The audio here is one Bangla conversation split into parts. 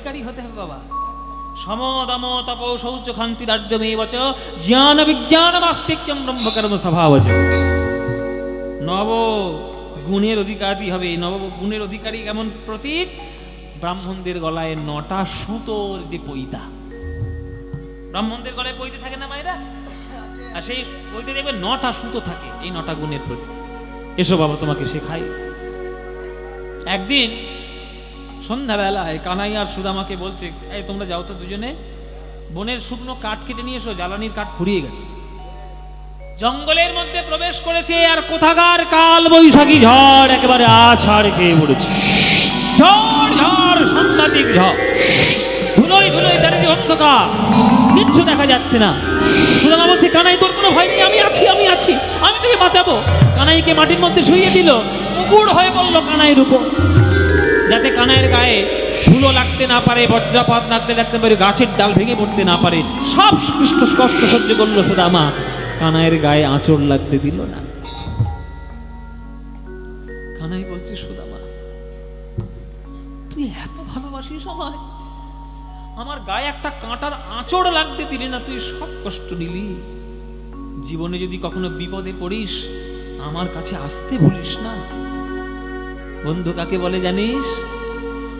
অধিকারী হতে হবে বাবা। সম দম তপ শৌচ খান্তি রাজ্যমেব চ জ্ঞান বিজ্ঞান বাস্তিক্যম ব্রহ্মকর্ম স্বভাবজ। নব গুণের অধিকারী হবে। নব গুণের অধিকারী কেমন প্রতীক? ব্রাহ্মণদের গলায় 9টা সুতোর যে পৈতা, ব্রাহ্মণদের গলায় পৈতে থাকে না মায়েরা, আর সেই পৈতে দেখবে 9টা সুতো থাকে, এই 9টা গুণের প্রতীক। এসো বাবা তোমাকে শেখাই। একদিন সন্ধ্যাবেলায় কানাই আর সুদামাকে বলছে, এই তোমরা যাও তো দুজনে বনের শুকনো কাঠ কেটে নিয়ে এসো, জ্বালানির কাঠ ফুরিয়ে গেছে। জঙ্গলের মধ্যে প্রবেশ করেছে আর কোথাকার কাল বৈশাখী ঝড় একেবারে আছাড় খেয়ে পড়েছে। ঝড় ঝড় সাংঘাতিক ঝড়, ধুলোয় ধুলোয় চারিদিকে অন্ধকার, কিচ্ছু দেখা যাচ্ছে না। সুদামা বলছে, কানাই তোর কোনো ভয় নেই, আমি আছি, আমি আছি, আমি তোকে বাঁচাবো। কানাইকে মাটির মধ্যে শুইয়ে দিল, মুকুড় হয়ে পড়ল কানাইয়ের উপর, যাতে কানাইয়ের গায়ে ধুলো লাগতে না পারে, বজ্রাপাত লাগতে পারে, গাছের ডাল ভেঙে পড়তে না পারে। সব কষ্ট সহ্য করলো সুদামা, কানাইয়ের গায়ে আঁচড় লাগতে দিল না। কানাই বলছে, সুদামা তুই এত ভালোবাসিস আমায়, আমার গায়ে একটা কাঁটার আঁচড় লাগতে দিলি না, তুই সব কষ্ট নিলি। জীবনে যদি কখনো বিপদে পড়িস আমার কাছে আসতে ভুলিস না। বন্ধু কাকে বলে জানিস?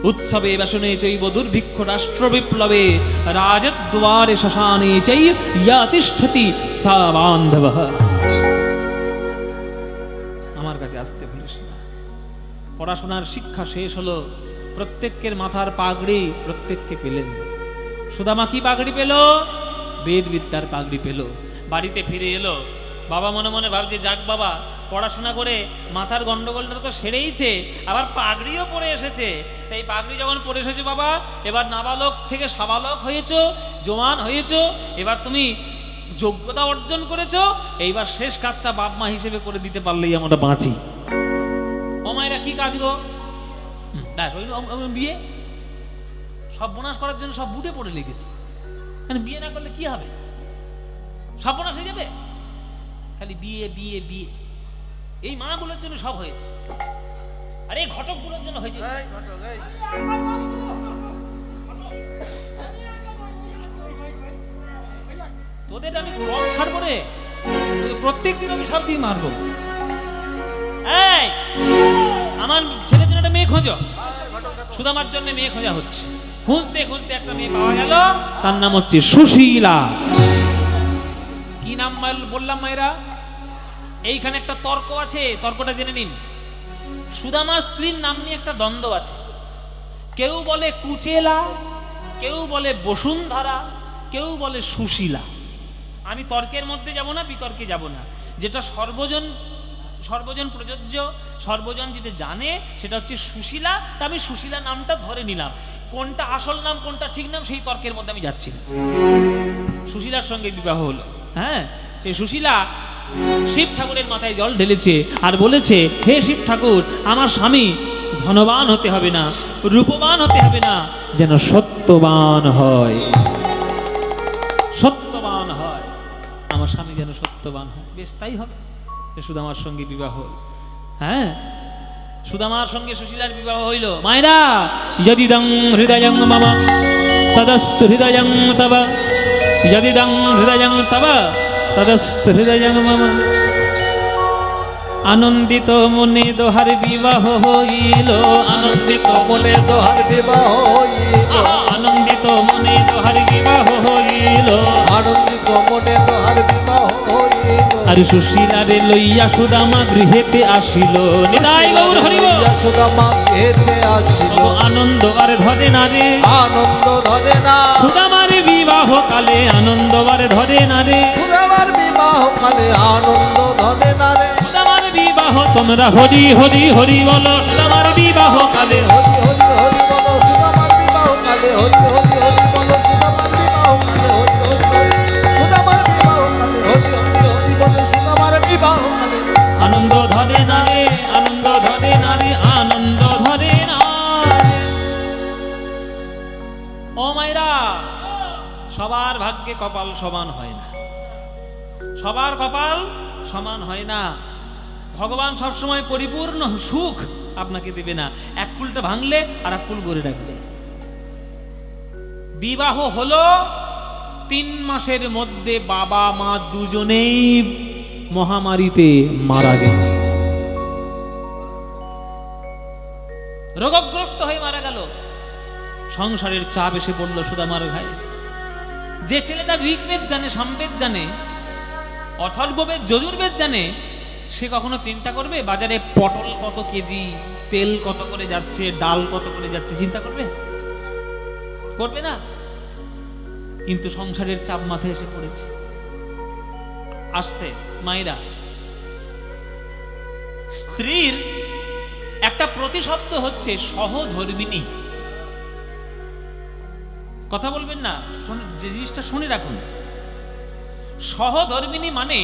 উৎসবে বাসনে চৈব দুর্ভিক্ষ রাষ্ট্র বিপ্লবে রাজদ্বারে শ্মশানে চৈ ইয়া তিষ্ঠতি সা বান্ধবঃ। আমার কাছে আসতে ভুলিস না। পড়াশোনার শিক্ষা শেষ হলো, প্রত্যেকের মাথার পাগড়ি প্রত্যেককে পেলেন। সুদামা কি পাগড়ি পেল? বেদ বিদ্যার পাগড়ি পেল। বাড়িতে ফিরে এলো, বাবা মনে মনে ভাবছে, যাক বাবা, পড়াশোনা করে মাথার গন্ডগোলটা তো সেরেইছে, আবার পাগড়িও পরে এসেছে। তাই পাগড়ি যখন পরে এসেছে বাবা, এবার নাবালক থেকে সাবালক হয়েছো, জওয়ান হয়েছো, এবার তুমি যোগ্যতা অর্জন করেছো, এইবার শেষ কাজটা বাপ মা হিসেবে করে দিতে পারলেই আমরা বাঁচি। ও মায়েরা কি কাজ গো? বিয়ে সব বোনাস করার জন্য সব বুটে পড়ে লেগেছে, মানে বিয়ে না করলে কি হবে? সব বোনাস হয়ে যাবে, খালি বিয়ে বিয়ে বিয়ে। এই মাগুলোর জন্য সব হয়েছে, আর এই ঘটকগুলোর জন্য হয়েছে। তোদের আমি কম ছাড়বো রে, প্রত্যেক দিন আমি সব দিন মারবো। এই আমার ছেলের জন্য একটা মেয়ে খোঁজো। সুদামার জন্য মেয়ে খোঁজা হচ্ছে, খুঁজতে খুঁজতে একটা মেয়ে পাওয়া গেল, তার নাম হচ্ছে সুশীলা। কি নাম বললাম মায়েরা? এইখানে একটা তর্ক আছে, তর্কটা জেনে নিন। সুদামার স্ত্রীর নাম নিয়ে একটা দ্বন্দ্ব আছে। কেউ বলে কুচেলা, কেউ বলে বসুন্ধরা, কেউ বলে সুশীলা। আমি তর্কের মধ্যে যাব না, বিতর্কে যাব না। যেটা সর্বজন প্রযোজ্য, সর্বজন যেটা জানে সেটা হচ্ছে সুশীলা। তা আমি সুশীলা নামটা ধরে নিলাম। কোনটা আসল নাম কোনটা ঠিক নাম সেই তর্কের মধ্যে আমি যাচ্ছি না। সুশীলার সঙ্গে বিবাহ হলো। হ্যাঁ, সেই সুশীলা শিব ঠাকুরের মাথায় জল ঢেলেছে আর বলেছে, হে শিব ঠাকুর, আমার স্বামী ধনবান হতে হবে না, রূপবান হতে হবে না, যেন সত্যবান হয়, সত্যবান হয়, আমার স্বামী যেন সত্যবান হয়। বেশ, তাই হবে। সুদামার সঙ্গে বিবাহ হল। হ্যাঁ, সুদামার সঙ্গে সুশীলার বিবাহ হইল। মায়েরা, যদিদং হৃদয়ং মম তদস্তু হৃদয়ং তব, যদিদং হৃদয়ং তব তদস্তু হৃদয়ং মম। আনন্দিত মনে দোহার বিবাহ হইল, আনন্দিত মনে দোহার বিবাহ হইল, আনন্দিত মনে দোহার বিবাহ হইল, আনন্দিত মনে দোহার বিবাহ হইল। আর সুশীলারে লইয়া সুদামা গৃহেতে আসিল। নিতাই গৌর হরি বল। সুদামা গৃহেতে আসিল, আনন্দ আর ধরে না রে, আনন্দ ধরে না। সুদামার বিবাহ কালে আনন্দ আর ধরে না রে, সুদামার বিবাহ কালে আনন্দ ধরে না রে। সুদামার বিবাহ তোমরা হরি হরি হরি বলো, সুদামার বিবাহ কালে হরি হরি হরি বলো, সুদামার বিবাহ কালে হরি হরি হরি বলো, সুদামার বিবাহ কালে হরি হরি হরি, সুদামার বিবাহ কালে হরি হরি হরি বলো, সুদামার বিবাহ কালে আনন্দ ধরে না রে, আনন্দ ধরে না রে, আনন্দ ধরে না। ও মায়েরা, সবার ভাগ্যে কপাল সমান হয় না, সবার কপাল সমান হয় না। ভগবান সবসময় পরিপূর্ণ সুখ আপনাকে দেবে না। এক কুলটা ভাঙলে আর এক কুল গড়ে রাখবে। বিবাহ হলো 3 মাসের মধ্যে বাবা মা দুজনেই মহামারীতে মারা গেল, রোগগ্রস্ত হয়ে মারা গেল। সংসারের চাপ এসে পড়লো সুদামার গায়ে। যে ছেলেটা ঋগ্বেদ জানে, সামবেদ জানে, অথর্ববেদ, যজুর্বেদ জানে, সে কখনো চিন্তা করবে বাজারে পটল কত কেজি, তেল কত করে যাচ্ছে, ডাল কত করে যাচ্ছে, চিন্তা করবে? করবে না। কিন্তু সংসারের চাপ মাথায় এসে পড়েছে। আসতে মায়েরা, স্ত্রীর একটা প্রতিশব্দ হচ্ছে সহধর্মিণী। কথা বলবেন না, যে জিনিসটা শুনে রাখুন। সহধর্মিণী মানে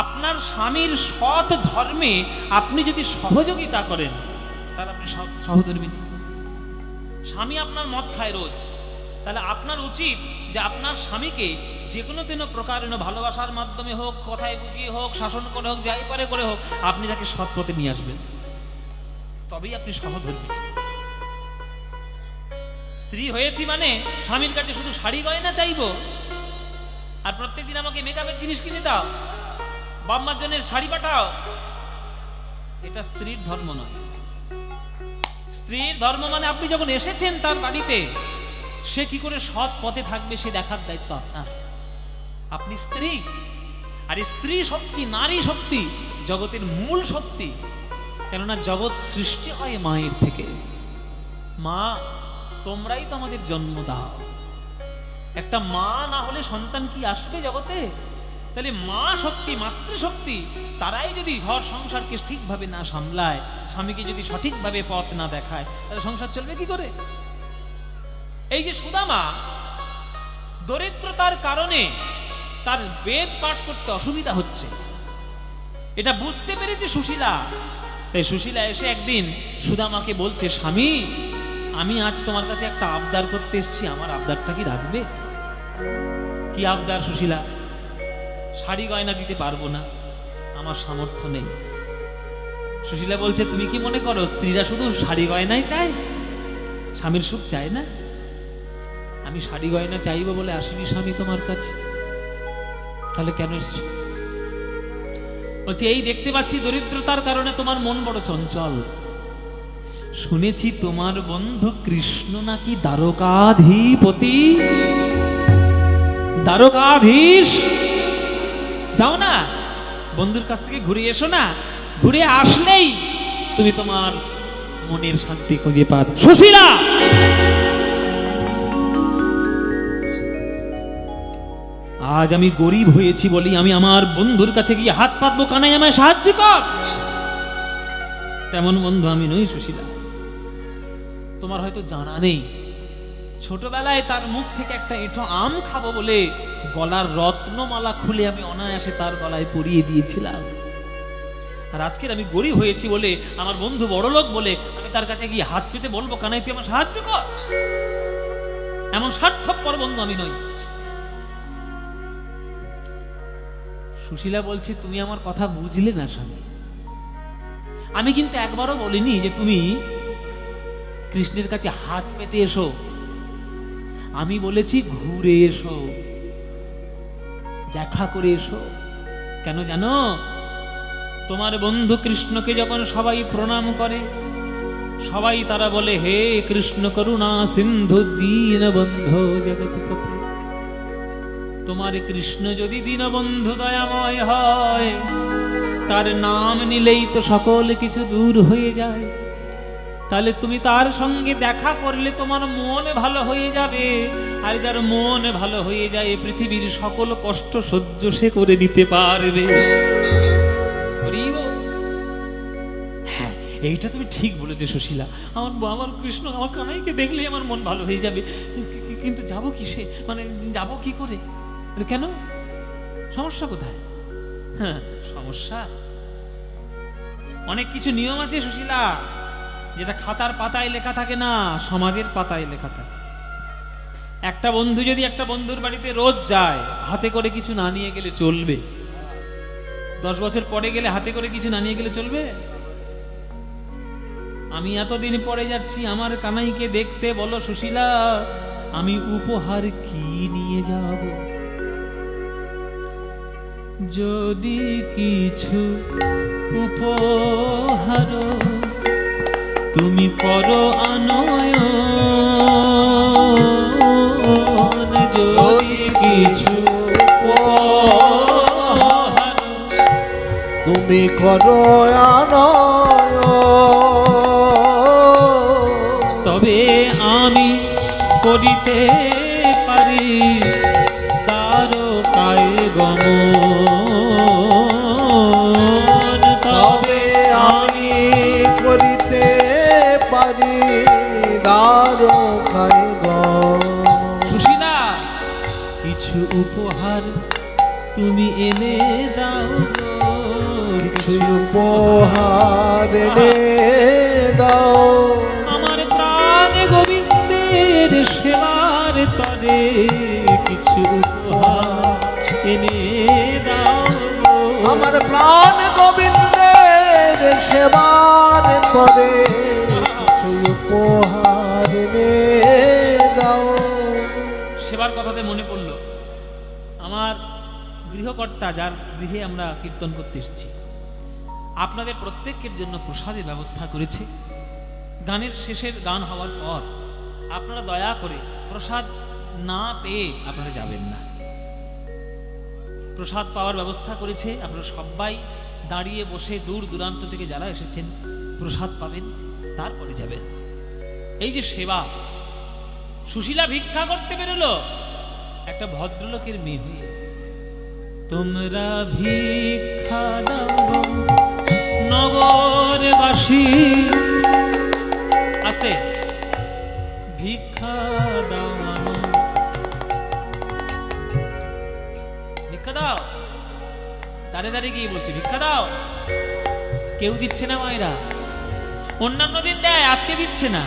আপনার স্বামীর সৎ ধর্মে আপনি যদি সহযোগিতা করেন তাহলে আপনি সহধর্মিণী। স্বামী আপনার মদ খায় রোজ, তাহলে আপনার উচিত যে আপনার স্বামীকে যে কোনো প্রকারেণ ভালোবাসার মাধ্যমে হোক, কথায় বুঝিয়ে হোক, শাসন করে হোক, যাই পারে করে হোক, আপনি তাকে সৎ পথে নিয়ে আসবেন, তবেই আপনি সহধর্মী। স্ত্রী হয়েছি মানে স্বামীর কাছে শুধু শাড়ি গয়না চাইবো আর প্রত্যেকদিন আমাকে মেকআপের জিনিস কিনে দাও, বাম্মার জন্য শাড়ি পাঠাও, এটা স্ত্রীর ধর্ম নয়। স্ত্রীর ধর্ম মানে আপনি যখন এসেছেন তার বাড়িতে, সে কি করে সৎ পথে থাকবে সে দেখার দায়িত্ব আপনার। আপনি স্ত্রী, আর স্ত্রী শক্তি, নারী শক্তি জগতের মূল শক্তি। কেননা জগৎ সৃষ্টি হয় মায়ের থেকে। মা, তোমরাই তো আমাদের জন্ম দাও। একটা মা না হলে সন্তান কি আসবে জগতে? তাহলে মা শক্তি, মাতৃশক্তি, তারাই যদি ঘর সংসারকে ঠিকভাবে না সামলায়, স্বামীকে যদি সঠিকভাবে পথ না দেখায়, তাহলে সংসার চলবে কি করে? এই যে সুদামা দরিদ্রতার কারণে তার বেদ পাঠ করতে অসুবিধা হচ্ছে, এটা বুঝতে পেরেছে সুশীলা। তাই সুশীলা এসে একদিন সুদামাকে বলছে, স্বামী, আমি আজ তোমার কাছে একটা আবদার করতে এসেছি, আমার আবদারটা কি রাখবে? কি আবদার সুশীলা? শাড়ি গয়না দিতে পারবো না, আমার সামর্থ্য নেই। সুশীলা বলছে, তুমি কি মনে করো স্ত্রীরা শুধু শাড়ি গয়নাই চায়, স্বামীর সুখ চায় না? আমি শাড়ি গয়না চাইবো বলে আসিনি স্বামী তোমার কাছে, তাহলে কেন এসছি? বলছি, এই দেখতে পাচ্ছি দরিদ্রতার কারণে তোমার মন বড় চঞ্চল। শুনেছি তোমার বন্ধু কৃষ্ণ নাকি দ্বারকাধীপতি, দ্বারকাধীশ। যাও না, বন্ধুর কাছ থেকে ঘুরে এসো না, ঘুরে আসলেই তুমি তোমার মনের শান্তি খুঁজে পাবে। সুশীলা, আজ আমি গরিব হয়েছি বলি আমি আমার বন্ধুর কাছে গিয়ে হাত পাতবো, কানাই আমায় সাহায্য কর। তেমন বন্ধু আমি নই সুশীলা। তোমার হয়তো জানা নেই, ছোটবেলায় তার মুখ থেকে একটা এঁঠো আম খাবো বলে গলার রত্নমালা খুলে আমি অনায়াসে তার গলায় পরিয়ে দিয়েছিলাম। আর আজকের আমি গরিব হয়েছি বলে, আমার বন্ধু বড়লোক বলে, আমি তার কাছে গিয়ে হাত পেতে বলবো, কানাই তুই আমার সাহায্য কর। এমন স্বার্থপর বন্ধু আমি নই। সুশীলা বলছে, তুমি আমার কথা বুঝলে না স্বামী। আমি কিন্তু একবারও বলিনি যে তুমি কৃষ্ণের কাছে হাত পেতে এসো, আমি বলেছি ঘুরে এসো, দেখা করে এসো। কেন জানো? তোমার বন্ধু কৃষ্ণকে যখন সবাই প্রণাম করে, সবাই তারা বলে, হে কৃষ্ণ করুণা সিন্ধু দীনবন্ধু জগৎপতে। তোমার কৃষ্ণ যদি দীনবন্ধু দয়াময় হয়, তার নাম নিলেই তো সকল কিছু দূর হয়ে যায়। তাহলে তুমি তার সঙ্গে দেখা করলে তোমার মন ভালো হয়ে যাবে, আর যার মন ভালো হয়ে যায় পৃথিবীর সকল কষ্ট সহ্য সে করে নিতে পারবে। হ্যাঁ, এইটা তুমি ঠিক বলেছো সুশীলা। আমার কৃষ্ণ, আমার কানাইকে দেখলেই আমার মন ভালো হয়ে যাবে। কিন্তু যাবো কিসে, মানে যাবো কি করে? কেন? সমস্যা কোথায়? হ্যাঁ, সমস্যা অনেক কিছু নিয়ম আছে সুশীলা, যেটা খাতার পাতায় লেখা থাকে না, সমাজের পাতায় লেখা থাকে। একটা বন্ধু যদি একটা বন্ধুর বাড়িতে রোজ যায়, হাতে করে কিছু না নিয়ে গেলে চলবে? 10 বছর পরে গেলে হাতে করে কিছু না নিয়ে গেলে চলবে? আমি এতদিন পরে যাচ্ছি আমার কানাইকে দেখতে, বলো সুশীলা আমি উপহার কি নিয়ে যাব? যদি কিছু উপহার তুমি করো আনয়ন, যদি কিছু উপহার তুমি করো আনয়ন, তবে আমি করিতে পারি তারকায় গমন, তবে আমি করিতে পারি দ্বারকায় গমন। সুশীলা, কিছু উপহার তুমি এনে দাও, কিছু উপহার এনে দাও, আমার প্রাণ গোবিন্দের সেবার তরে কিছু উপহার এনে দাও, আমার প্রাণ গোবিন্দের সেবার তরে কিছু উপহার এনে দাও। সেবার কথাতে মনে পড়ল, আমার গৃহকর্তা যার গৃহে আমরা কীর্তন করতে এসেছি, আপনাদের প্রত্যেকের জন্য প্রসাদের ব্যবস্থা করেছে। গানের শেষের গান হওয়ার পর আপনারা দয়া করে প্রসাদ না পেয়ে আপনারা যাবেন না। প্রসাদ পাওয়ার ব্যবস্থা করেছে, আপনারা সবাই দাঁড়িয়ে বসে দূর দূরান্ত থেকে যারা এসেছেন প্রসাদ পাবেন, তারপরে যাবেন। এই যে সেবা, সুশীলা ভিক্ষা করতে বেরোলো একটা ভদ্রলোকের মেয়ে হয়ে। তোমরা ভিক্ষা দাও নগরবাসী, আস্তে, ভিক্ষা দাও, ভিক্ষা দাও, দাঁড়িয়ে দাঁড়িয়ে গিয়ে বলছে ভিক্ষা দাও। কেউ দিচ্ছে না মায়েরা, অন্যান্য দিন দেয়, আজকে দিচ্ছে না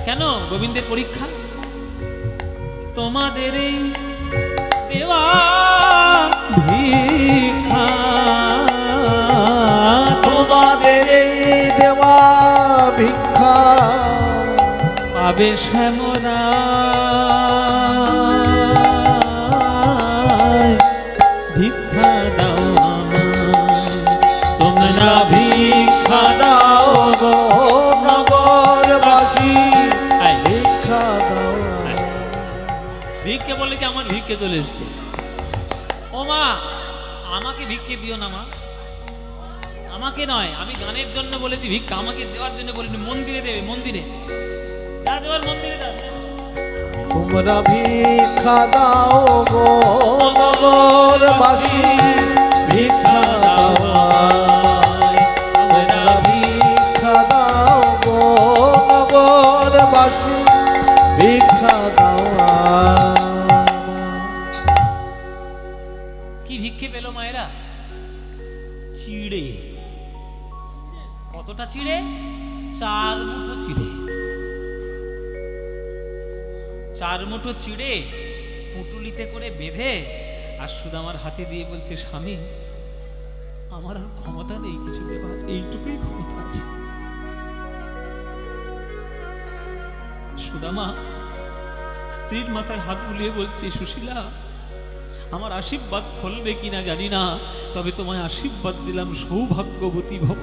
কেন? গোবিন্দের পরীক্ষা। তোমাদের এই দেওয়া ভিক্ষা, তোমাদের এই দেওয়া ভিক্ষা পাবে শ্যামরা, ভিক্ষা দাও আমায়, তোমরা ভিক্ষা দাও গো নগরবাসী, ভিক্ষা দাও। ভিক্ষে বলে যে আমার ভিক্ষে চলে এসছে। ও মা, আমাকে ভিক্ষে দিও না মা, আমাকে নয়, আমি গানের জন্য বলেছি ভিক্ষা, আমাকে দেওয়ার জন্য বলিনি। মন্দিরে দেবে, মন্দিরে যা দেওয়ার মন্দিরে দাও। তোমরা ভিক্ষা দাও গো নগরবাসী, ভিক্ষা দাও। তোমরা ভিক্ষা দাও গো নগরবাসী, ভিক্ষা দাও। কি ভিক্ষে পেল মায়েরা? চিড়ে। কতটা চিড়ে? 4 মুঠো চিড়ে। 4 মুঠো চিড়ে পুটুলিতে করে বেঁধে আর সুদামার হাতে দিয়ে বলছে, স্বামী আমার আর ক্ষমতা নেই কিছু দেবার, এইটুকুই ক্ষমতা আছে। সুদামা স্ত্রীর মাথায় হাত বুলিয়ে বলছে, সুশীলা আমার আশীর্বাদ ফলবে কিনা জানি না, তবে তোমায় আশীর্বাদ দিলাম সৌভাগ্যবতী ভব।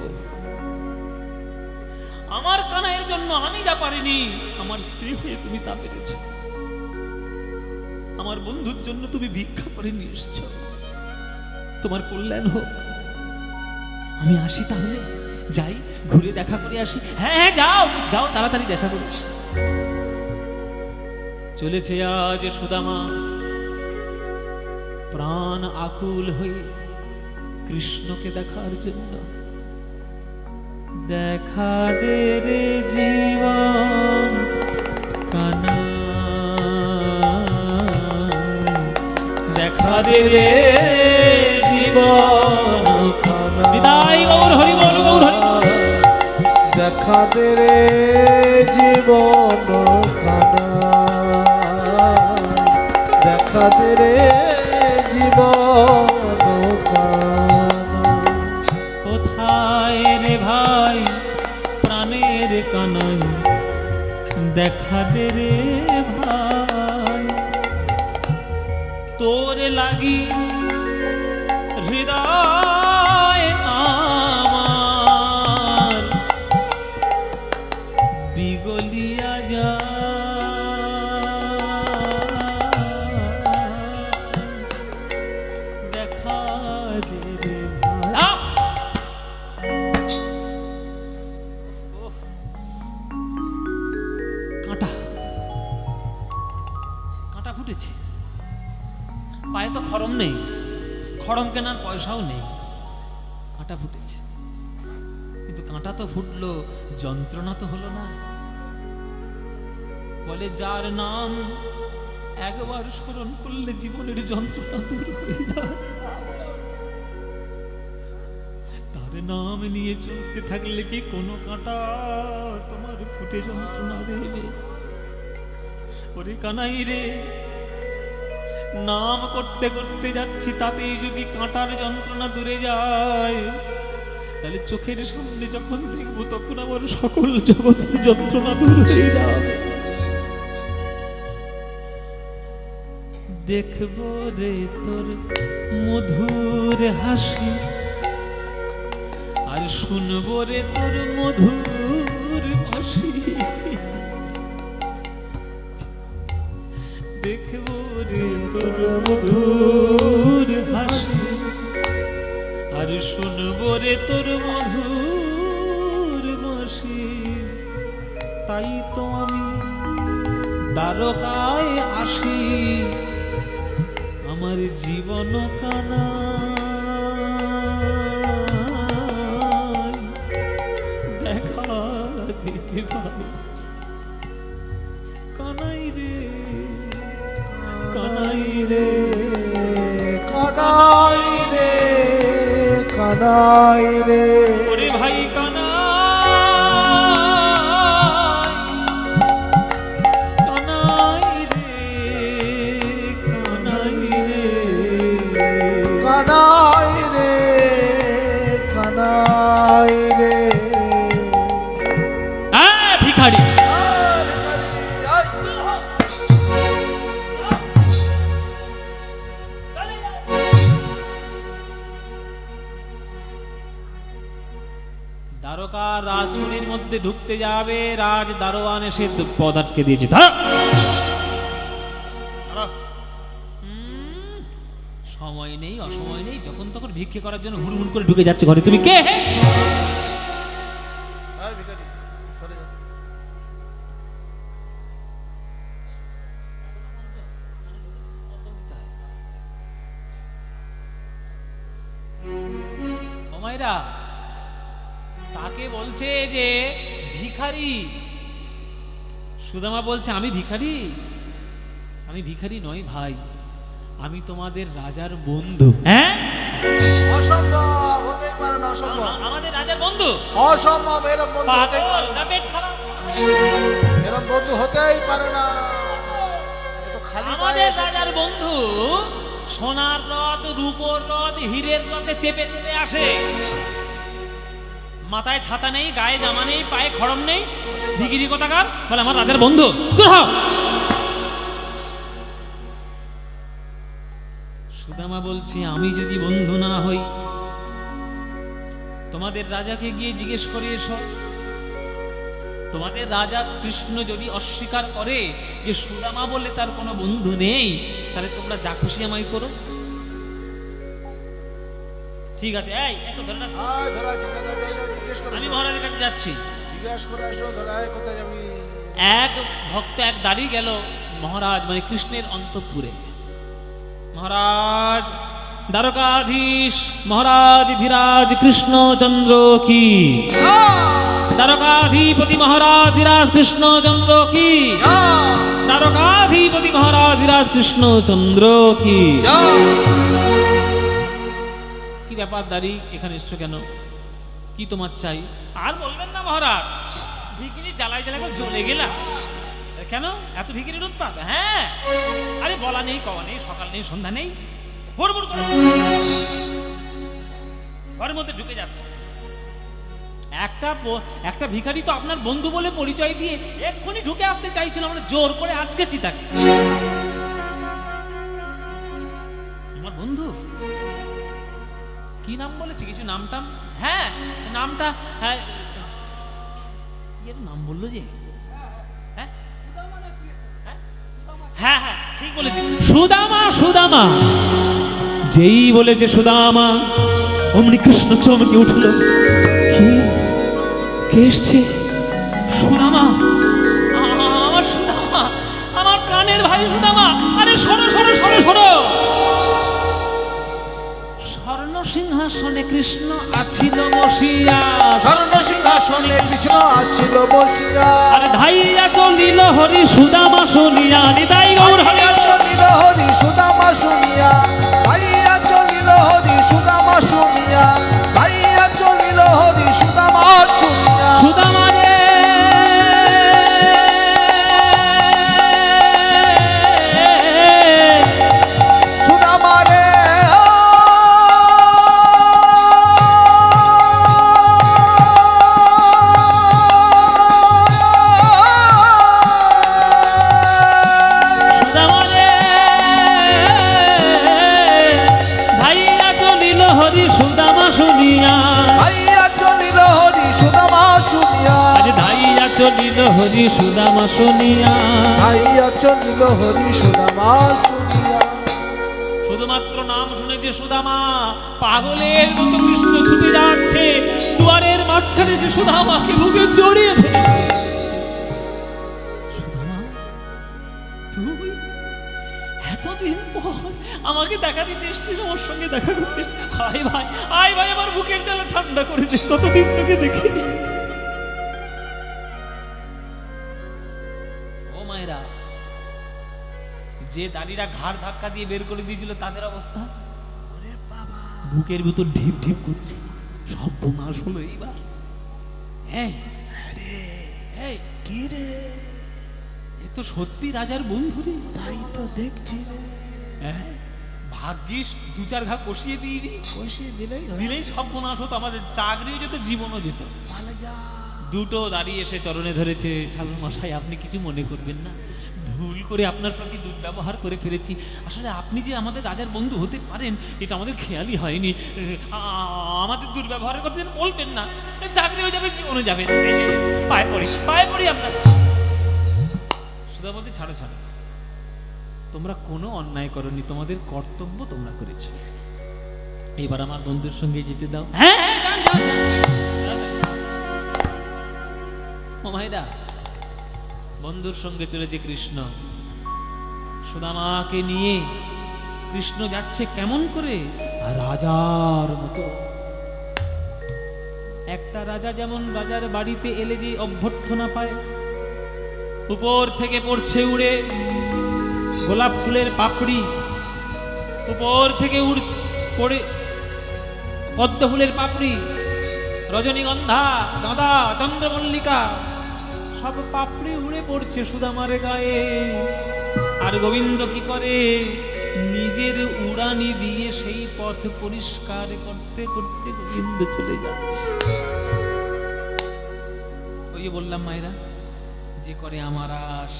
আমার কানাইয়ের জন্য আমি যা পারিনি, আমার স্ত্রী হয়ে তুমি তা পেরেছ। আমার বন্ধুর জন্য তুমি ভিক্ষা করে নিয়ে এসছ, তোমার কল্যাণ হোক। আমি আসি তাহলে, যাই ঘুরে দেখা করে আসি। হ্যাঁ হ্যাঁ যাও যাও, তাড়াতাড়ি দেখা করে। চলেছে আজ সুদামা প্রাণ আকুল হয়ে কৃষ্ণকে দেখার জন্য। দেখা দে রে জীবন কানাই, দেখা দে রে জীবন কানাই। বিদায় গৌর হরি বল, গৌর হরি বল। দেখা দে রে জীবন কানাই, দেখা দে রে জীবন কানাই। কোথায় রে ভাই প্রাণের কানাই, দেখা দে রে ভাই। লাগি হৃদয় আমার বিগলিয়া দেখা দে রে ভাই। কাঁটা কাঁটা ফুটেছে, পায়ে তো খড়ম নেই, খড়ম কেনার পয়সাও নেই, কাঁটা ফুটেছে। কিন্তু কাঁটা তো ফুটলো, যন্ত্রণা তো হলো না। বলে যার নাম একবার স্মরণ করলে জীবনের যন্ত্রণা দূর হয়ে যায়, তার নাম নিয়ে চলতে থাকলে কি কোনো কাঁটা তোমার ফুটে যন্ত্রণা দেবে? ওরে কানাই রে, নাম করতে করতে যাচ্ছি, তাতেই যদি কাঁটার যন্ত্রণা দূরে যায়, তাহলে চোখের সামনে যখন দেখবো তখন আমার সকল জগতের যন্ত্রণা দূর হয়ে যাবে। দেখবো রে তোর মধুর হাসি, আর শুনবো রে তোর মধুর হাসি। দেখবো রে তোর মধুর হাসি, আর শুনবো রে তোর মধুর বাঁশি। তাই তো আমি দ্বারকায় আসি, আমার জীবন কানা দেখা দিতে পারে। কানাই রে, কানাই রে, কানাই রে, কানাই রে, ওরে ভাই কানাই, কানাই রে, কানাই রে, কানাই রে, কানাই রে। ভিখারি দ্বারকা রাজমণির মধ্যে ঢুকতে যাবে, রাজ দারোয়ান এসে পথ আটকে দিয়েছে। সময় নেই, অসময় নেই, যখন তখন ভিক্ষে করার জন্য হুড়মুড় করে ঢুকে যাচ্ছে ঘরে। তুমি কে? ওমাইরা তাকে বলছে যে ভিখারি। সুদামা বলছে আমি ভিখারি? আমি ভিখারি নই ভাই, আমি তোমাদের রাজার বন্ধু। হ্যাঁ, অসম্ভব, হতেই পারে না, অসম্ভব। আমাদের রাজার বন্ধু? অসম্ভব, এরকম বন্ধু হতেই পারে না। পেট খারাপ, এরকম বন্ধু হতেই পারে না। এ তো খালি পায়ে আমাদের এসেছে। রাজার বন্ধু সোনার রথ, রূপোর রথ, হীরের রথে চেপে চেপে আসে। মাথায় ছাতা নেই, গায়ে জামা নেই, পায়ে খড়ম নেই, ভিখিরি কোথাকার, বলে আমার রাজার বন্ধু। দূর হও। সুদামা বলছে আমি যদি বন্ধু না হই, তোমাদের রাজাকে গিয়ে জিজ্ঞেস করে এসো। তোমাদের রাজা কৃষ্ণ যদি অস্বীকার করে যে সুদামা বলে তার কোনো বন্ধু নেই, তাহলে তোমরা যা খুশি আমায় করো। ঠিক আছে, এই একটু ধরে রাখো, আয়, ধরা আছে, দাদা, জিজ্ঞেস করে আমি এসো। মহারাজের কাছে যাচ্ছি। জিজ্ঞেস করে আসো, ধরা, আয়, কোথায় যাবি? এক ভক্ত এক দাঁড়িয়ে গেল মহারাজ মানে কৃষ্ণের অন্তঃপুরে। মহারাজ দ্বারকাধীশ মহারাজ ধীরাজ কৃষ্ণচন্দ্র কি, দ্বারকাধিপতি মহারাজ ধীরাজ কৃষ্ণচন্দ্র কি, দ্বারকাধিপতি মহারাজ ধীরাজ কৃষ্ণচন্দ্র কি। কি ব্যাপার দাঁড়ি, এখানে এসছো কেন? কি তোমার চাই? আর বলবেন না মহারাজ, ভিখিরি জ্বালায় জ্বালায় করে জ্বলে গেলাম। কেন এত ভিখিরির উৎপাত? হ্যাঁ, আরে বলা নেই, কওয়া নেই, সকাল নেই, সন্ধ্যা নেই, হুড়মুড় করে ঘরের মধ্যে ঢুকে যাচ্ছে। একটা ভিখারি তো আপনার বন্ধু বলে পরিচয় দিয়ে এক্ষুনি ঢুকে আসতে চাইছিল, আমরা জোর করে আটকেছি তাকে। কি নাম বলেছে? কিছু নামটাম? হ্যাঁ, নামটা, হ্যাঁ, এর নাম বললো যে, হ্যাঁ হ্যাঁ হ্যাঁ ঠিক বলেছে, সুদামা। সুদামা যেই বলেছে সুদামা, অমনি কৃষ্ণ চমকে উঠল। কি, কে এসছে? সুদামা, আমার সুদামা, আমার প্রাণের ভাই সুদামা। আরে শোনো শোনো শোনো শোনো, স্বর্ণ সিংহাসনে কৃষ্ণ আছিল বসিয়া, স্বর্ণ সিংহাসনে কৃষ্ণ আছিল বসিয়া, আরে ধাইয়া চলিল হরি সুদামা শুনিয়া, নিতাই গৌর হরি। ধাইয়া চলিল হরি সুদামা শুনিয়া, ধাইয়া চলিল হরি সুদামা শুনিয়া, ধাইয়া চলিল হরি সুদামা শুনিয়া। সুদামা রে সুদামা রে সুদামা রে ধাইয়া চলিল হরি সুদামা শুনিয়া, ধাইয়া চলিল হরি সুদামা শুনিয়া, আজ ধাইয়া চলিল হরি সুদামা শুনিয়া, ধাইয়া চলিল হরি সুদামা শুনিয়া। শুধুমাত্র নাম শুনেছে সুদামা, পাগলের মতো কৃষ্ণ ছুটে যাচ্ছে, দুয়ারের মাঝখানে সে সুদামাকে বুকে জড়িয়ে ফেলেছে। সুদামা, তুই এতদিন পর আমাকে দেখা দিতে এসছিস, আমার সঙ্গে দেখা করতে এসছিস। আয় ভাই, আয় ভাই, আমার বুকের জ্বালা ঠান্ডা করে দে, কতদিন তোকে দেখিনি। ও মায়েরা, যে দাড়িটা ঘাড় ধাক্কা দিয়ে বের করে দিয়েছিল তাদের অবস্থা, বুকের ভিতর ঢিপ ঢিপ করছে, সব বোনাস হলো এইবার। এই, এই, কি রে? এ তো সত্যি রাজার বন্ধু রে। তাই তো দেখছি রে। হ্যাঁ, ভাগ্যিস দু চার ঘা কষিয়ে দিইনি, বসিয়ে দিলেই হয়। দিলেই সব বোনাস হতো, আমাদের চাকরিও যেত, জীবনও যেত। পালা যা। দুটো দাঁড়িয়ে এসে চরণে ধরেছে। ঠাকুর মশাই, আপনি কিছু মনে করবেন না, ভুল করে আপনার প্রতি দুর্ব্যবহার করে ফেলেছি। আসলে আপনি যে আমাদের রাজার বন্ধু হতে পারেন এটা আমাদের খেয়ালই হয়নি। আমাদের দুর্ব্যবহারের কথা যেন বলবেন না, চাকরি হয়ে যাবে, জীবনে যাবে। পায়ে পড়ি, পায়ে পড়ি আপনার। সুধা বলতে, ছাড়ো ছাড়ো, তোমরা কোনো অন্যায় করনি, তোমাদের কর্তব্য তোমরা করেছো। এবার আমার বন্ধুর সঙ্গে যেতে দাও। হ্যাঁ হ্যাঁ, যান যান যান। ও ভাইরা, বন্ধুর সঙ্গে চলেছে কৃষ্ণ। সুদামাকে নিয়ে কৃষ্ণ যাচ্ছে কেমন করে? রাজার মতো। একটা রাজা যেমন রাজার বাড়িতে এলে যে অভ্যর্থনা পায়, উপর থেকে পড়ছে উড়ে গোলাপ ফুলের পাপড়ি, উপর থেকে পড়ে পদ্ম ফুলের পাপড়ি, রজনীগন্ধা, গাঁদা, চন্দ্রমল্লিকা, সব পাপড়ি উড়ে পড়ছে সুদামার গায়ে। আর গোবিন্দ কি করে? নিজের উড়ানি দিয়ে সেই পথ পরিষ্কার করতে করতে গোবিন্দ চলে যাচ্ছে। ওই যে বললাম মায়েরা, যে করে আমার আশ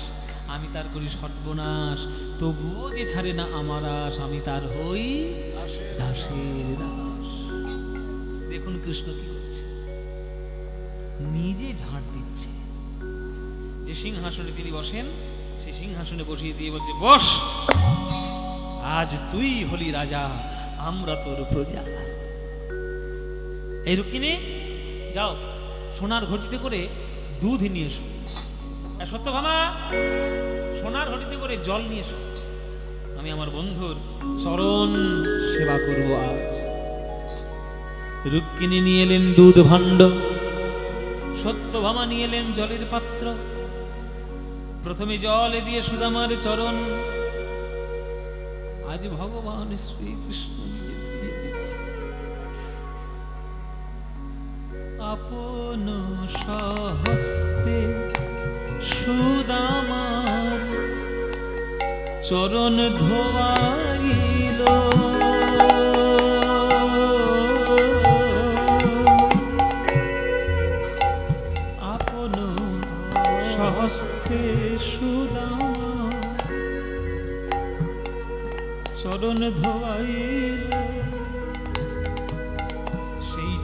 আমি তার করি সর্বনাশ, তবুও যে ছাড়ে না আমার আশ আমি তার হই দাসের দাস। দেখুন কৃষ্ণ কি করছে, নিজে ঝাড় দিচ্ছে। যে সিংহাসনে তিনি বসেন, সেই সিংহাসনে বসিয়ে দিয়ে বলছে, বস, আজ তুই হলি রাজা, আমরা তোর প্রজা। এই রুক্মিণী, যাও সোনার ঘটিতে করে দুধ নিয়ে এসো। সত্যভামা, সোনার ঘটিতে করে জল নিয়ে এসো, আমি আমার বন্ধুর চরণ সেবা করব আজ। রুক্মিণী নিয়ে এলেন দুধ ভাণ্ড, সত্যভামা নিয়ে এলেন জলের পাত্র। প্রথমে জল দিয়ে সুদামার চরণ আজ ভগবান শ্রীকৃষ্ণ নিজে ধুয়ে দিচ্ছে। আপন সহস্তে সুদামার চরণ ধোয়াইল, আপন সহস্তে সুদামার চরণ ধোয়াইল।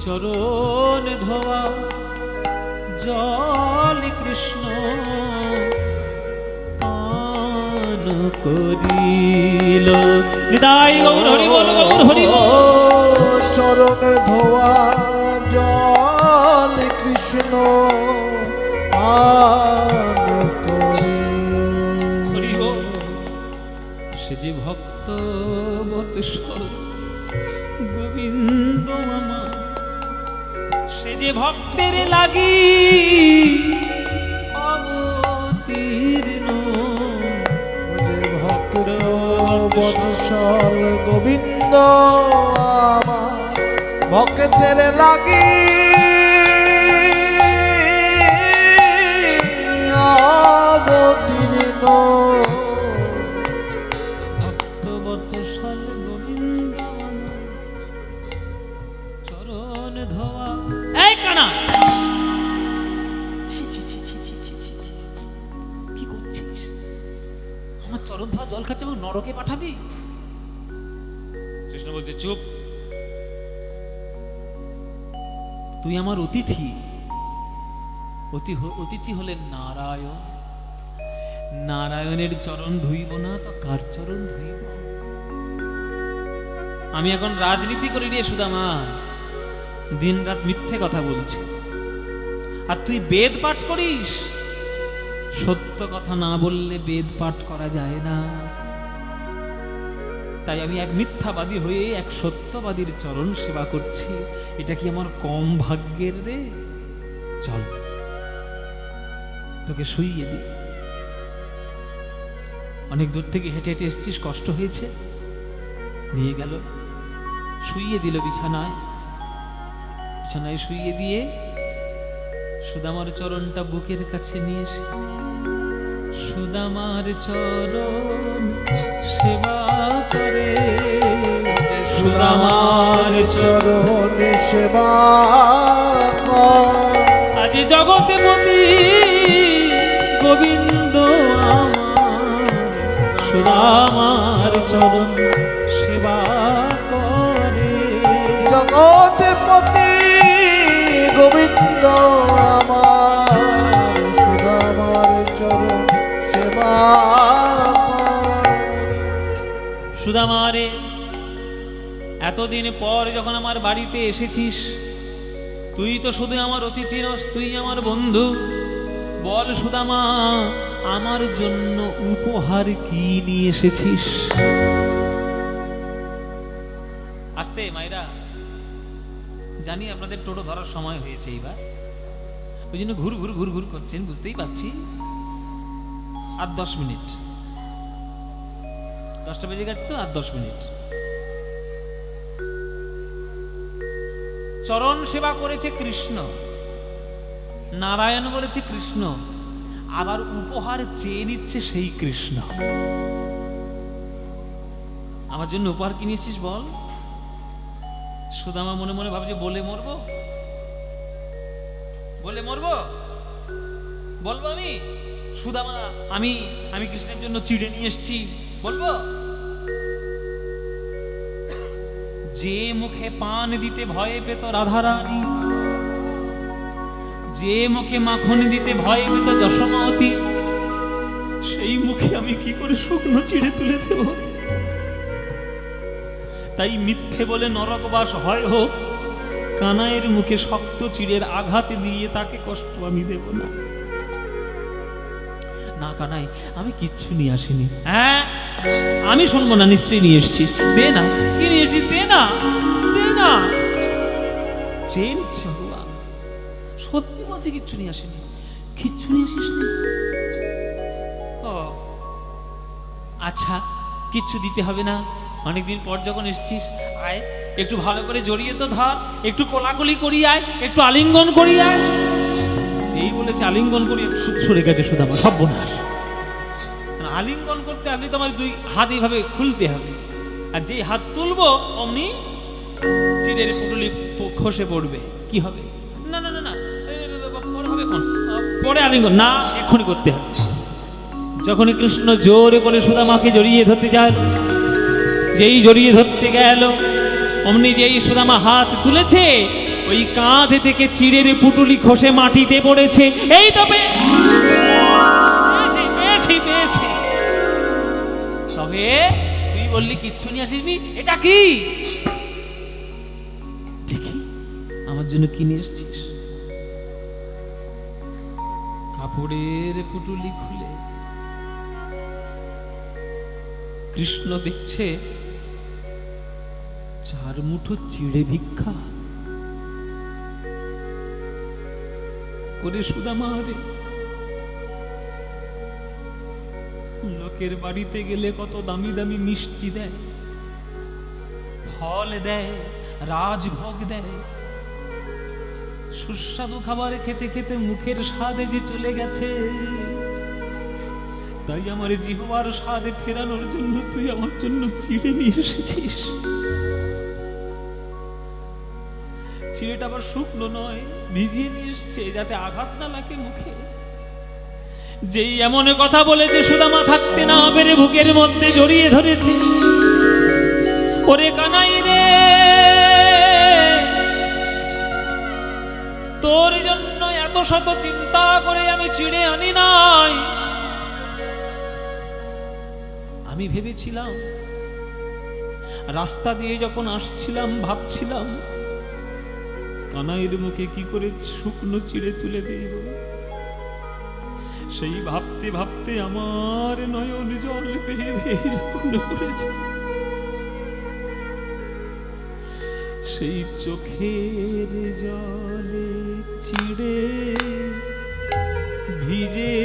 চরণ ধোয়া জল কৃষ্ণ পান করিল। নিতাই গৌর হরি বল, গৌর হরি বল। চরণ ধোয়া জল কৃষ্ণ পান করি। হরি বল। সে যে ভক্ত বৎসল গোবিন্দ আমার, সে যে ভক্তের লাগি অবতীর্ণ। যে ভক্ত বৎসল গোবিন্দ আমার, ভক্তের লাগি অবতীর্ণ। ভক্ত বৎসল গোবিন্দ আমার, চরণ ধোয়া। এই কানা, ছি ছি ছি ছি ছি ছি ছি ছি। কি করছিস? আমার চরণ ধোয়া জল খাচ্ছে এবং নরকে পাঠাবি? কৃষ্ণ বলছে চুপ, তুই আমার অতিথি। অতিথি হলেন নারায়ণ। নারায়ণের চরণ ধুইব না তো কার চরণ ধুইব? আমি এখন রাজনীতি করি রে সুদামা, দিন রাত মিথ্যে কথা বলছি। আর তুই বেদ পাঠ করিস। সত্য কথা না বললে বেদ পাঠ করা যায় না। তাই আমি এক মিথ্যাবাদী হয়ে এক সত্যবাদীর চরণ সেবা করছি। এটা কি আমার কম ভাগ্যের রে? চল তোকে শুইয়ে দি। অনেক দূর থেকে হেঁটে হেঁটে এসেছিস, কষ্ট হয়েছে, নিয়ে গেল, শুইয়ে দিল বিছানায়। বিছানায় শুইয়ে দিয়ে সুদামার চরণটা বুকের কাছে নিয়ে এসে সুদামার চরণ সেবা করে। সুদামার চরণ সেবা কর। আজ জগতে মতি গোবিন্দ আমার, সুদামার চরণ সেবা করে। জগৎপতি গোবিন্দ আমার, সুদামার চরণ সেবা কর। সুদামারে, এতদিন পর যখন আমার বাড়িতে এসেছিস, তুই তো শুধু আমার অতিথি নস, তুই আমার বন্ধু। বল সুদামা, আমার জন্য উপহার কি নিয়ে এসেছিস? আস্তে মায়েরা, জানি আপনাদের টোটো ধরার সময় হয়েছে এইবার, ওই জন্য ঘুর ঘুর ঘুর ঘুর করছেন, বুঝতেই পারছি। আর 10 মিনিট, 10টা বেজে গেছে তো, আর 10 মিনিট। চরণ সেবা করেছে কৃষ্ণ, নারায়ণ বলেছে কৃষ্ণ, আবার উপহার চেয়ে নিচ্ছে সেই কৃষ্ণ। আমার জন্য উপহার কি নিয়েছিস বল? সুদামা মনে মনে ভাবছে বলে মরবো, বলে মরবো, বলবো আমি সুদামা আমি আমি কৃষ্ণের জন্য চিড়ে নিয়ে এসেছি, বলবো? যে মুখে পান দিতে ভয় পেত রাধারানী, যে মুখে মাখন দিতে ভয় পেত যশোমতী, সেই মুখে আমি কি করে শুকনো চিড়ে তুলে দেব? তাই মিথ্যে বলে নরকবাস হয় হোক, কানাইয়ের মুখে শক্ত চিড়ের আঘাত দিয়ে তাকে কষ্ট আমি দেব না। না কানাই, আমি কিচ্ছু নিয়ে আসিনি। হ্যাঁ, আমি শুনবো না, নিশ্চয়ই নিয়ে এসেছিস। দে না, কি নিয়ে এসেছিস? দে না, দে না। চেয়ে নিচ্ছে ভগবান, সত্যি বলছি কিচ্ছু নিয়ে আসিনি। কিচ্ছু নিয়ে আসিস না? ও আচ্ছা, কিচ্ছু দিতে হবে না। অনেকদিন পর যখন এসেছিস, আয় একটু ভালো করে জড়িয়ে তো ধর, একটু কোলাকুলি করি আয়, একটু আলিঙ্গন করি আয়। যেই বলেছে আলিঙ্গন করি, সরে গেছে সুদামা, সর্বনাশ। আলিঙ্গন করতে আপনি তোমার দুই হাত এইভাবে খুলতে হবে, আর যেই হাত তুলবো অমনি চিড়ের পুটুলি খসে পড়বে। কি হবে? না না না না, পরে হবে, এখন পরে আলিঙ্গন না, এক্ষুনি করতে হবে। যখনই কৃষ্ণ জোরে করে সুদামাকে জড়িয়ে ধরতে যায়, যেই জড়িয়ে ধরতে গেল অমনি যেই সুদামা হাত তুলেছে, ওই কাঁধে থেকে চিড়ের পুটুলি খসে মাটিতে পড়েছে। এই তো পেয়েছি। তবে তুই বললি কিচ্ছু নিয়ে আসিসনি, এটা কি দেখি আমার জন্য কিনে এসছিস। কাপড়ের পুটুলি খুলে কৃষ্ণ দেখছে 4 মুঠো চিড়ে ভিক্ষা করে। সুদামা রে, লোকের বাড়িতে গেলে কত দামি দামি মিষ্টি দেয়, ফল দেয়, রাজভোগ দেয়, সুস্বাদু খাবার খেতে খেতে মুখের স্বাদে যে চলে গেছে। তাই আমার জিহ্বার স্বাদে ফেরানোর জন্য তুই আমার জন্য চিড়ে নিয়ে এসেছিস। চিড়েটা আবার শুকনো নয়, ভিজিয়ে নিয়ে এসছে যাতে আঘাত না লাগে মুখে। যেই এমন কথা বলেছে সুদামা থাকতে না পেরে বুকের মধ্যে জড়িয়ে ধরেছে। ওরে কানাই রে, তোর জন্য এত শত চিন্তা করে আমি চিড়ে আনি নাই। আমি ভেবেছিলাম, রাস্তা দিয়ে যখন আসছিলাম ভাবছিলাম কানাইয়ের মুখে কি করে শুকনো চিড়ে তুলে দেব। সেই ভাবতে ভাবতে আমার নয়ন জল বেয়ে বেয়ে পড়েছে। সেই চোখের জলে চিড়ে ভিজে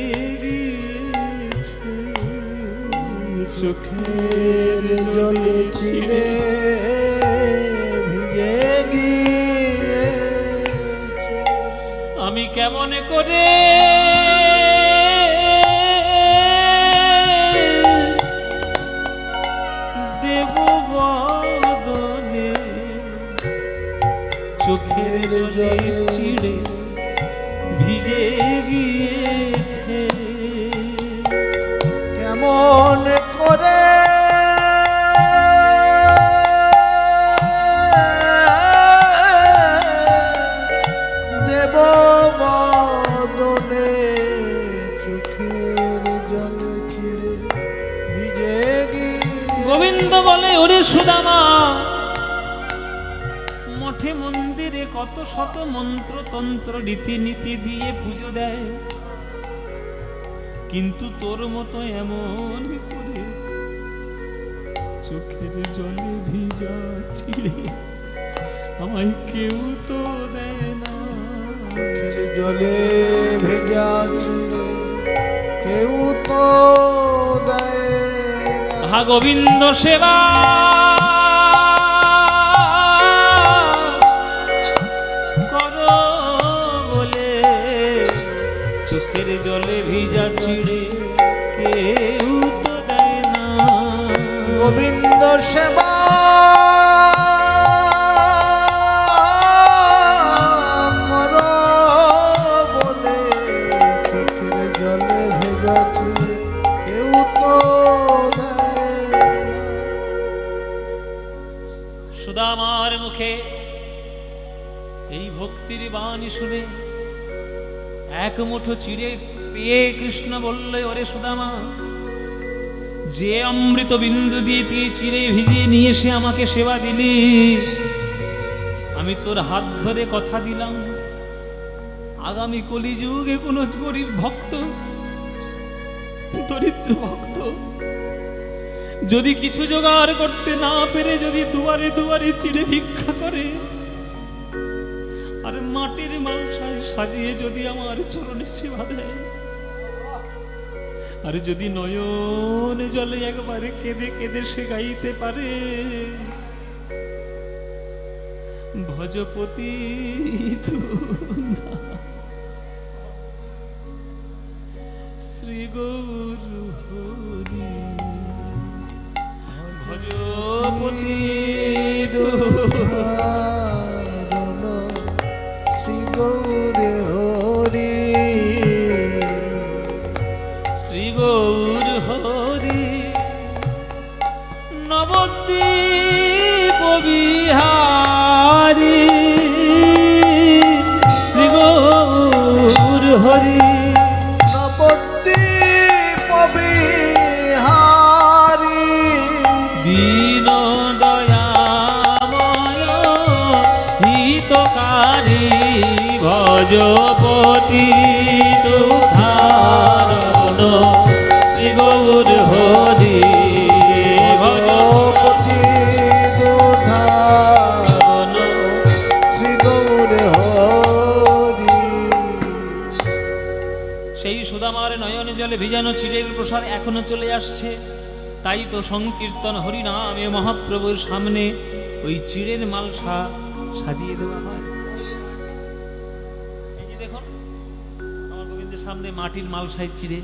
গিয়েছে, চোখের জলে চিড়ে ভিজে গিয়েছে। আমি কেমন করে দেব বদনে চোখের জলে চিড়ে ভিজে গিয়েছে। কেমন করে দেব বদনে চোখের জলে চিড়ে ভিজে গিয়েছে। গোবিন্দ বলে, ওরে সুদামা, মঠে মন্দিরে কত শত মন্ত্র তন্ত্র রীতিনীতি দিয়ে পুজো দেয়, কিন্তু তোর মতো এমন করে চোখের জলে ভিজা চিড়ে আমায় কেউ তো দেয় না। চোখের জলে ভেজা চিড়ে কেউ তো দেয় না। হা গোবিন্দ সেবা করো বলে চোখের জলে ভিজা চিড়ে কেউ তো দেয় না। গোবিন্দ সেবা করো বলে চোখের জলে ভেজা চিড়ে কেউ তো দেয় না। সুদামার মুখে এই ভক্তির বাণী শুনে 1 মুঠো চিড়ে পেয়ে কৃষ্ণ বললে, ওরে সুদামা, যে অমৃত বিন্দু দিয়ে তুই চিড়ে ভিজিয়ে নিয়ে এসে আমাকে সেবা দিলি, আমি তোর হাত ধরে কথা দিলাম আগামী কলিযুগে কোনো গরিব ভক্ত, দরিদ্র ভক্ত যদি কিছু জোগাড় করতে না পেরে যদি দুয়ারে দুয়ারে চিড়ে ভিক্ষা করে আর মাটির মালসায় সাজিয়ে যদি আমার চরণে সেবা দেয়, আর যদি নয়ন জলে একবারে কেঁদে কেঁদে সে গাইতে পারে, ভজপতি শ্রী গৌর হরি, ভজপতি শ্রী গৌর হরি, শ্রী গৌর হরি, নবদ্বীপ বিহারী। ভোজপতি দুধারণ শ্রী গৌর হরি ভজপতি দুধারণ শ্রী গৌর হরি। সেই সুদামার নয়ন জলে ভিজানো চিড়ের প্রসাদ এখনো চলে আসছে। তাই তো সংকীর্তন হরিনামে মহাপ্রভুর সামনে ওই চিড়ের মালসা সাজিয়ে দেওয়া হয়। এই যে দেখুন আমার গোবিন্দের সামনে মাটির মালসায় চিড়ে।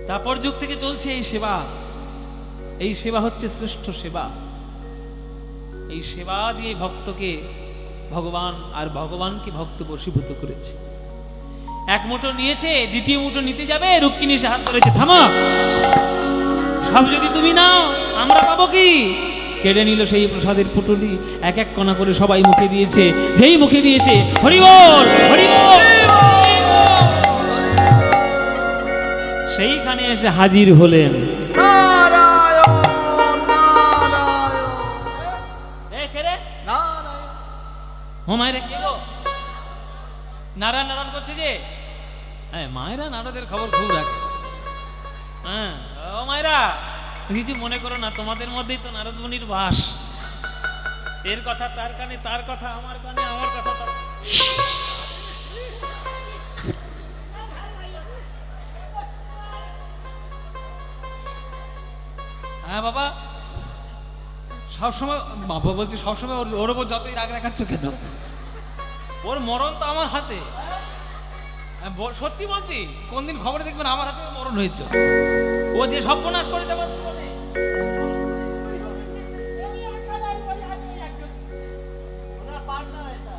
তারপর যুগ থেকে চলছে এই সেবা। এই সেবা হচ্ছে শ্রেষ্ঠ সেবা। এই সেবা দিয়ে ভক্তকে ভগবান আর ভগবানকে ভক্ত বশীভূত করেছে। এক মুঠো নিয়েছে, দ্বিতীয় মুঠো নিতে যাবে, রুক্মিণী সে হাত ধরেছে, থামো, সব যদি তুমি নাও আমরা পাবো কি? কেড়ে নিল সেই প্রসাদের পুটুলি, এক এক কণা করে সবাই মুখে দিয়েছে। যেই মুখে দিয়েছে হরি বল হরি বল, সেইখানে এসে হাজির হলেন নারায়ণ নারায়ণ এ কে রে? নারায়ণ। ও মায়েরা কে গো? নারায়ণ নারায়ণ করছে যে। হ্যাঁ, মায়েরা নারদের খবর খুব রাখে। হ্যাঁ, ও মায়েরা কিছু মনে করো না, তোমাদের মধ্যেই তো নারদ মুনির বাস। এর কথা তার কানে, তার কথা আমার কানে, আমার কথা তার। হ্যাঁ বাবা, সবসময় বাবা বলছি, সবসময় ওর ওপর যতই রাগ দেখাচ্ছ কেন? ওর মরণ তো আমার হাতে। সত্যি বলছি, কোন দিন খবরে দেখবেন আমার হাতে মরণ হয়েছে। ও যে সর্বনাশ করে যাবে।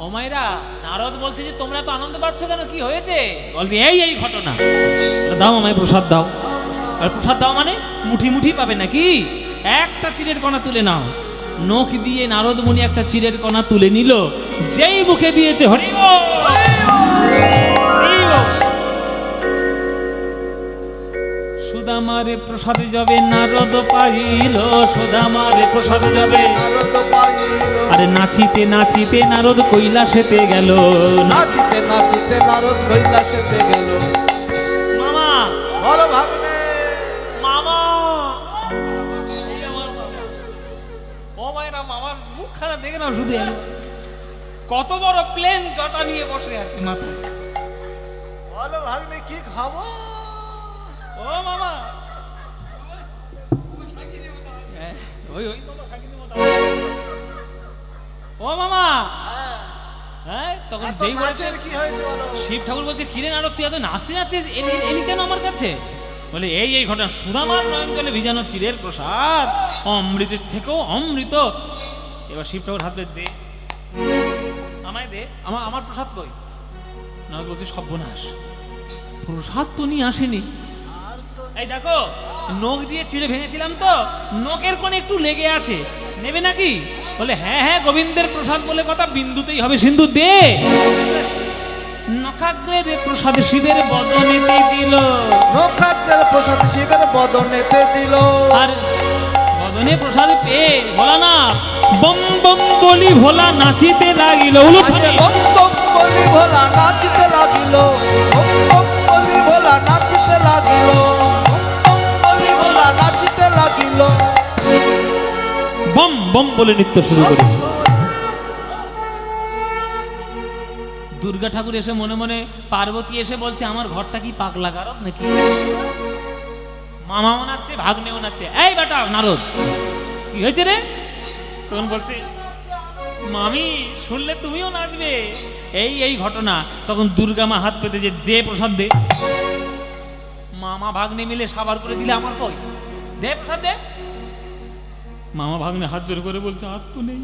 ও মায়েরা, নারদ বলছে যে তোমরা তো আনন্দ পাচ্ছ কেন, কি হয়েছে? বলতে এই এই ঘটনা। দাও আমায় প্রসাদ দাও। আর প্রসাদ দাও মানে মুঠি মুঠি পাবে নাকি? একটা চিড়ের কণা তুলে নাও। নখ দিয়ে নারদ মুনি একটা চিড়ের কণা তুলে নিল। যেই মুখে দিয়েছে হরি বল, হরি বল। সুদামারে প্রসাদে যাবে নারদ পাইল, সুদামারে প্রসাদে যাবে নারদ পাইল, আরে নাচিতে নাচিতে নারদ কৈলাসেতে গেল। নাচিতে নাচিতে নারদ কৈলাসেতে গেল। মামা বলো ভাগ্নে, মামা, এই আমার মামা। ও মায়েরা, মামার মুখখানা দেখে না শুধু কত বড় প্লেন জটা নিয়ে বসে আছে মাথায়। বলো ভাগ্নে কি খাবো? ও মামা, ওই ওই মামা থাকিনি মতো। ও মামা, হ্যাঁ তখন এত যেই বলেছে, নাচের কি হয়েছে বলো? শিব ঠাকুর বলছে কিরে নারদ, তুই এত নাচতে যাচ্ছিস এলি কেন আমার কাছে? বলে এই এই ঘটনা, সুদামার নয়ন জলে ভিজানো চিড়ের প্রসাদ অমৃতের থেকেও অমৃত। এবার শিব ঠাকুর হাত দে, আমায় দে, আমার প্রসাদ কই? নারদ বলছে সর্বনাশ, প্রসাদ তো নিয়ে আসেনি। এই দেখো, নখ দিয়ে চিড়ে ভেঙেছিলাম তো, নখের কোণে একটু লেগে আছে, নেবে নাকি? বলে হ্যাঁ হ্যাঁ, গোবিন্দের প্রসাদ বলে কথা, বিন্দুতেই হবে সিন্ধু, দে। নখাগ্রের প্রসাদ শিবের বদনেতে দিল, নখাগ্রের প্রসাদ শিবের বদনেতে দিল। আর বদনে প্রসাদ পেয়ে ভোলা না বম বম বলি ভোলা নাচিতে লাগিল। আজকে বম বম বলি ভোলা নাচিতে লাগিল, বম বম বলি ভোলা নাচিতে লাগিল, বম বম বলি ভোলা নাচিতে লাগিল। বম বম বলে নৃত্য শুরু করেছে। দুর্গা ঠাকুর এসে মনে মনে, পার্বতী এসে বলছে আমার ঘরটা কি পাগলা গারদ নাকি? মামাও নাচছে, ভাগ্নেও নাচছে। এই বেটা নারদ, কি হয়েছে রে? তখন বলছে মামি শুনলে তুমিও নাচবে, এই এই ঘটনা। তখন দুর্গা মা হাত পেতে যে দে প্রসাদ দে। মামা ভাগ্নে মিলে সাবার করে দিলে আমার কই, দে প্রসাদ দে। মামা ভাগ্নে হাত জোর করে বলছে হাত তো নেই।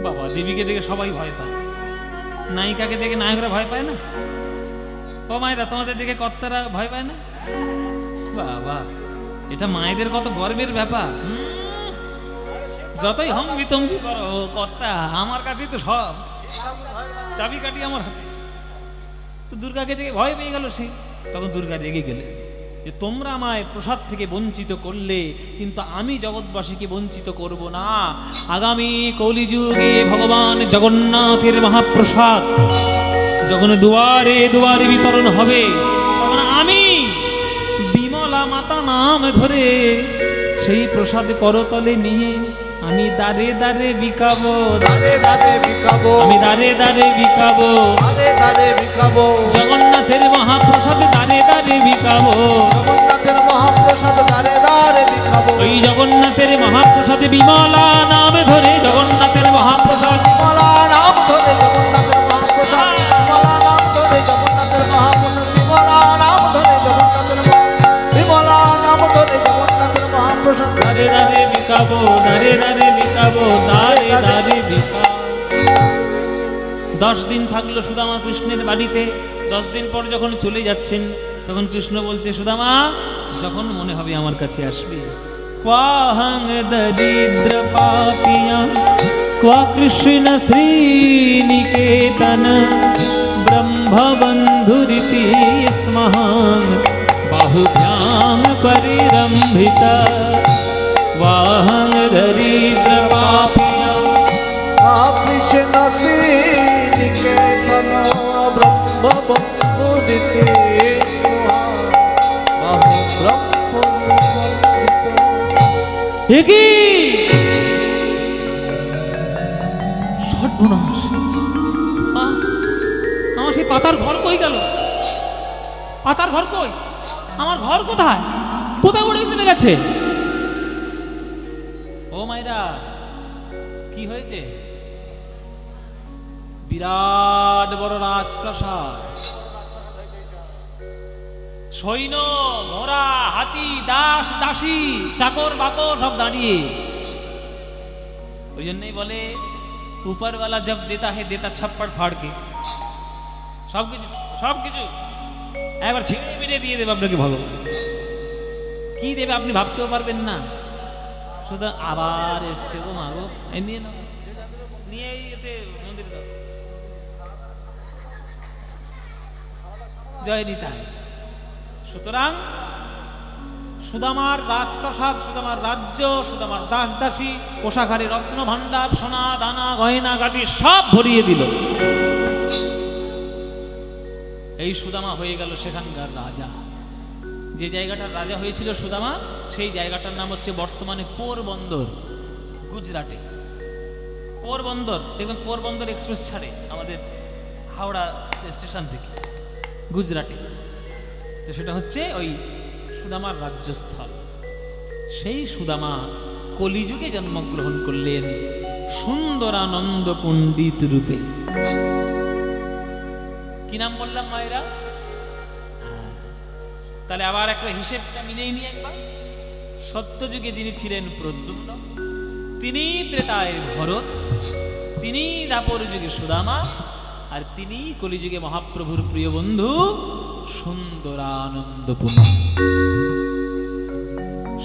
বাবা, দেবীকে দেখে সবাই ভয় পায়, নায়িকাকে দেখে নায়করা ভয় পায় না? ও মায়েরা, তোমাদের দেখে কর্তারা ভয় পায় না? বাবা, এটা মায়েদের কত গর্বের ব্যাপার। যতই হম বিতম্বি করো কর্তা, আমার কাছেই তো সব, চাবি কাটি আমার হাতে। তো দুর্গাকে দেখে ভয় পেয়ে গেল সে। তখন দুর্গা রেগে গেলে, যে তোমরা আমায় প্রসাদ থেকে বঞ্চিত করলে, কিন্তু আমি জগৎবাসীকে বঞ্চিত করব না। আগামী কলিযুগে ভগবান জগন্নাথের মহাপ্রসাদ যখন দুয়ারে দুয়ারে বিতরণ হবে, তখন আমি বিমলা মাতা নাম ধরে সেই প্রসাদ করতলে নিয়ে আমি দাঁড়ে দাঁড়ে বিকাবো, দাঁড়ে দাঁড়ে বিকাবো, আমি দাঁড়ে দাঁড়ে বিকাবো, দাঁড়ে দাঁড়ে বিকাবো, জগন্নাথের মহাপ্রসাদ দাঁড়ে দাঁড়ে বিকাবো, জগন্নাথের মহাপ্রসাদ দাঁড়ে দাঁড়ে বিকাবো, ওই জগন্নাথের মহাপ্রসাদে বিমলা নাম ধরে, জগন্নাথের মহাপ্রসাদ, বিমলা নাম ধরে জগন্নাথের মহাপ্রসাদ, বিমলা নাম ধরে জগন্নাথের মহাপ্রসাদ, বিমলা নাম ধরে জগন্নাথের বিমলা নাম ধরে জগন্নাথের মহাপ্রসাদ দাঁড়ে দাঁড়ে বিকাবো, দাঁড়ে দাঁড়ে বিকাবো, দাঁড়ে দাঁড়ে বিকাবো। 10 দিন থাকলো সুদামা কৃষ্ণের বাড়িতে। 10 দিন পর যখন চলে যাচ্ছেন, তখন কৃষ্ণ বলছে, সুদামা যখন মনে হবে আমার কাছে আসবে। ক্বাহং দরিদ্র পাপিয়া ক্বা কৃষ্ণ শ্রীনিকেতন ব্রহ্মবন্ধুরিতি স্মহং বাহুভ্যাং পরিরম্ভিতা। ক্বাহং দরিদ্র পাপিয়া কৃষ্ণ শ্রী নিকেতন ব্রহ্মবন্ধুরিতি একি সর্বনাশ! আমার সেই পাতার ঘর কই গেল? পাতার ঘর কই? আমার ঘর কোথায়? কোথায় উড়ে চলে গেছে? ও মাইরা, কি হয়েছে? বিরাট বড় রাজপ্রাসাদ, সৈন্য, ঘোড়া, হাতি, দাস দাসী, চাকর বাকর সব দাঁড়িয়ে। ওই জন্যই বলে উপরওয়ালা জব দেতা হে দেতা ছাপ্পড় ফাড়কে। সবকিছু একবার ছিঁড়ে মিড়ে দিয়ে দেবে আপনাকে ভগবান। কি দেবে আপনি ভাবতেও পারবেন না। শুধু আবার এসছে গো মা গো, এই নিয়ে নাও, নিয়ে এতে মন্দিরে দাও। জয় নিতাই। সুতরাং সুদামার রাজপ্রাসাদ, সুদামার রাজ্য, সুদামার দাস দাসী, কোষাগারে রত্ন ভাণ্ডার, সোনা দানা গয়না গাটি সব ভরিয়ে দিল। এই সুদামা হয়ে গেল সেখানকার রাজা। যে জায়গাটার রাজা হয়েছিল সুদামা, সেই জায়গাটার নাম হচ্ছে বর্তমানে পোরবন্দর, গুজরাটে। পোরবন্দর, দেখবেন পোরবন্দর এক্সপ্রেস ছাড়ে আমাদের হাওড়া স্টেশন থেকে গুজরাটে। তো সেটা হচ্ছে ওই সুদামার রাজ্যস্থল। সেই সুদামা কলিযুগে জন্মগ্রহণ করলেন সুন্দরানন্দ পণ্ডিত রূপে। কি নাম বললাম মায়েরা? তাহলে আবার একটা হিসেবটা মিলিয়ে নিয়ে একবার। সত্যযুগে যিনি ছিলেন প্রদ্যুম্ন, তিনি ত্রেতায় ভরত, তিনি দাপর যুগে সুদামা, আর তিনি কলিযুগে মহাপ্রভুর প্রিয় বন্ধু সুন্দরানন্দ পণ্ডিত।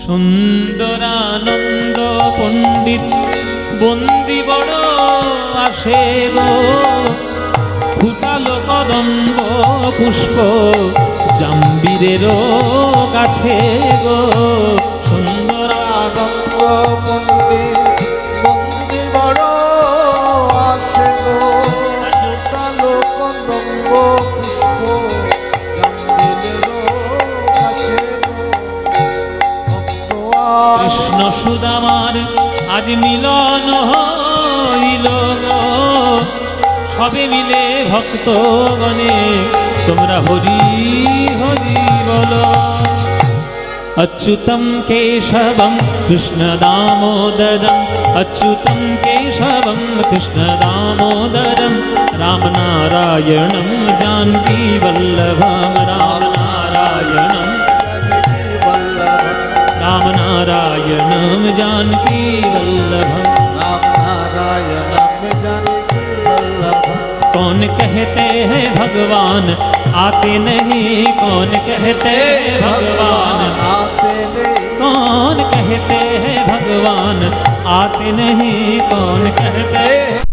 সুন্দরানন্দ পণ্ডিত বন্দি বড় আসে গো, ফুটালো কদম্ব পুষ্প জাম্বিরেরও কাছে গো। সুন্দরানন্দ পণ্ডিত বন্দি বড় আসে গো, ফুটালো কদম্ব পুষ্প জাম্বিরেরও কাছে গো। কৃষ্ণ সুদামার আজ মিলন হইল গো, সবে মিলে ভক্তগণে তোমরা হরি হরি বলো। अच्युतं केशवं कृष्णदामोदरं, अच्युतं केशवं कृष्णदामोदरं, रामनारायणं जानकीवल्लभं, रामनारायणं रामनारायणं जानकीवल्लभं, रामनारायणं जानकीवल्लभं। कौन कहते हैं भगवान आते नहीं, कौन कहते हैं भगवान आते नहीं, कौन कहते हैं भगवान आते नहीं, कौन कहते हैं